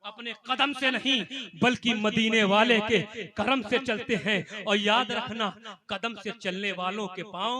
अपने कदम से नहीं बल्कि मदीने वाले के करम से चलते हैं। और याद रखना, कदम से चलने वालों के पांव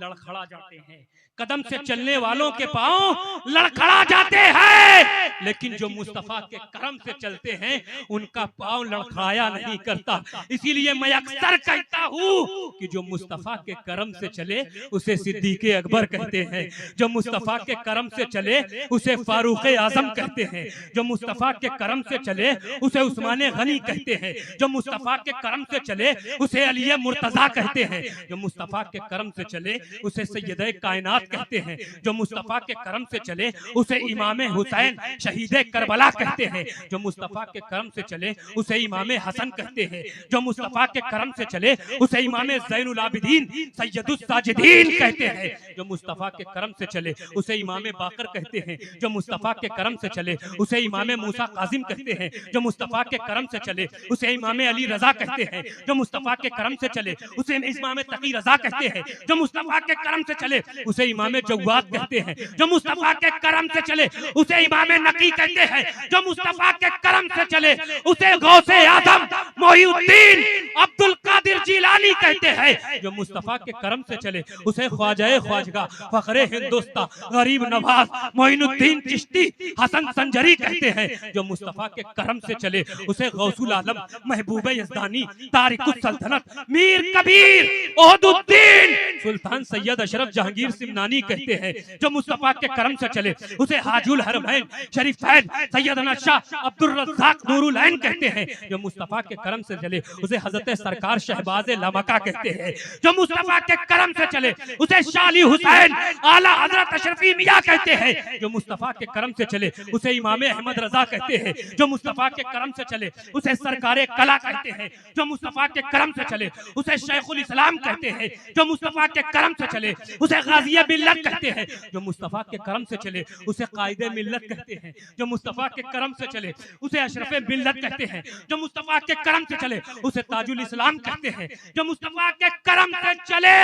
लड़खड़ा जाते हैं, कदम से चलने वालों के पांव लड़खड़ा जाते हैं, लेकिन जो मुस्तफा के करम से चलते हैं उनका पांव लड़खड़ाया नहीं करता। इसीलिए मैं अक्सर कहता हूं कि जो मुस्तफा के करम से चले उसे सिद्दीक़े अकबर कहते हैं, जो मुस्तफा के करम से चले उसे फारूक आजम कहते हैं, जो मुस्तफा के करम से चले उसे उस्माने गनी कहते हैं, जो मुस्तफा के करम से चले उसे अली मुर्तजा कहते हैं, जो मुस्तफा के करम से चले उसे सैयदे कायनात कहते हैं, जो मुस्तफा के करम से चले उसे इमाम हुसैन शहीदे करबला कहते हैं, जो मुस्तफा के करम से चले उसे इमाम हसन कहते हैं, जो मुस्तफा के करम से चले उसे इमाम ज़ैनुल आबिदीन सैयदुस साजिदीन कहते हैं, जो मुस्तफा के करम से चले उसे इमाम बाकर कहते हैं, जो मुस्तफा के करम से चले उसे इमाम मूसा काजिम कहते हैं, जो मुस्तफा के करम से चले उसे इमाम अली रजा कहते हैं, जो मुस्तफा के करम से चले उसे इमाम तकी रजा कहते हैं, जो मुस्तफा के करम से चले उसे इमाम जव्वाद कहते हैं, जो मुस्तफा के करम से चले उसे इमाम नकी कहते हैं, जो मुस्तफा के करम से चले उसे गौसे आजम मोहिउद्दीन अब्दुल कादिर जिलानी कहते हैं, जो मुस्तफा के करम से चले उसे ख्वाजा ख्वाजगा फखरे हिंदुस्तान गरीब नवाज मोइनुद्दीन चिश्ती हसन संजरी कहते हैं, जो मुस्तफा के करम से चले उसे गौसुल आलम महबूब यज़दानी तारिकुस सल्तनत मीर कबीर ओहदुद्दीन सुल्तान सैयद अशरफ जहांगीर सिमनानी कहते हैं, जो मुस्तफा के करम से चले उसे हाजुल हरमैन शरीफैन सैयदना शाह अब्दुल रज़्ज़ाक नूरुल ऐन कहते हैं, जो मुस्तफा के करम से चले उसे हजरत सरकार शहबाज लमका कहते हैं, जो मुस्तफा के करम से चले उसे शाली हुसैन आला हजरत अशरफी मियां कहते हैं, जो मुस्तफा के करम से चले उसे इमाम अहमद रजा कहते हैं, जो मुस्तफा के करम से चले उसे सरकारे कला कहते हैं, जो मुस्तफा के करम से चले उसे शेखुल इस्लाम कहते हैं, जो मुस्तफा के करम से चले उसे गाज़िया मिल्लत कहते हैं, जो मुस्तफा के करम से चले उसे कायदे मिल्लत कहते हैं, जो मुस्तफा के करम से चले उसे अशरफे मिल्लत कहते हैं, जो मुस्तफा के करम से चले उसे ताजुल इस्लाम कहते हैं, जो मुस्तफा के करम से चले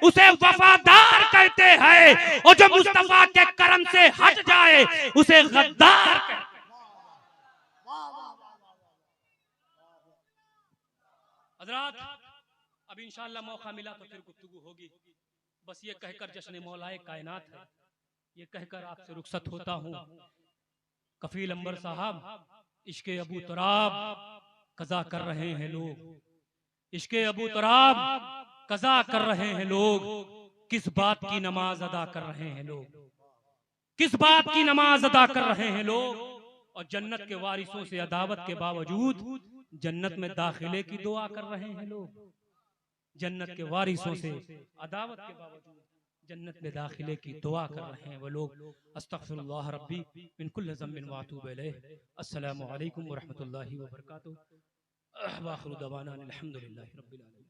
उसे वफादार कहते हैं, और जो मुस्तफा के करम से हट जाए उसे गद्दार कहते हैं। हज़रात, अब इंशाअल्लाह मौका मिला तो फिर गुफ्तगू होगी। बस ये कहकर जश्न मौलाए कायनात है, ये कहकर आपसे रुखसत होता हूँ। कफील अंबर साहब, इश्के अबू तुराब कज़ा कर रहे हैं लोग, इश्के अबू तुराब कज़ा कर रहे हैं लोग, किस बात की नमाज अदा कर रहे हैं लोग, किस बात की नमाज अदा कर रहे हैं लोग। और जन्नत के वारिसों से अदावत के बावजूद जन्नत में दाखिले की दुआ कर रहे हैं लोग, जन्नत के वारिसों से अदावत के बावजूद जन्नत में दाखिले की दुआ कर रहे हैं वो लोग। अस्तगफिरुल्लाह रब्बी मिन कुल्लि ज़म्बिन व अतूबु इलैह। अस्सलामु अलैकुम व रहमतुल्लाहि व बरकातुहू। व आखिरु दवाना अनिल हम्दुलिल्लाहि रब्बिल आलमीन।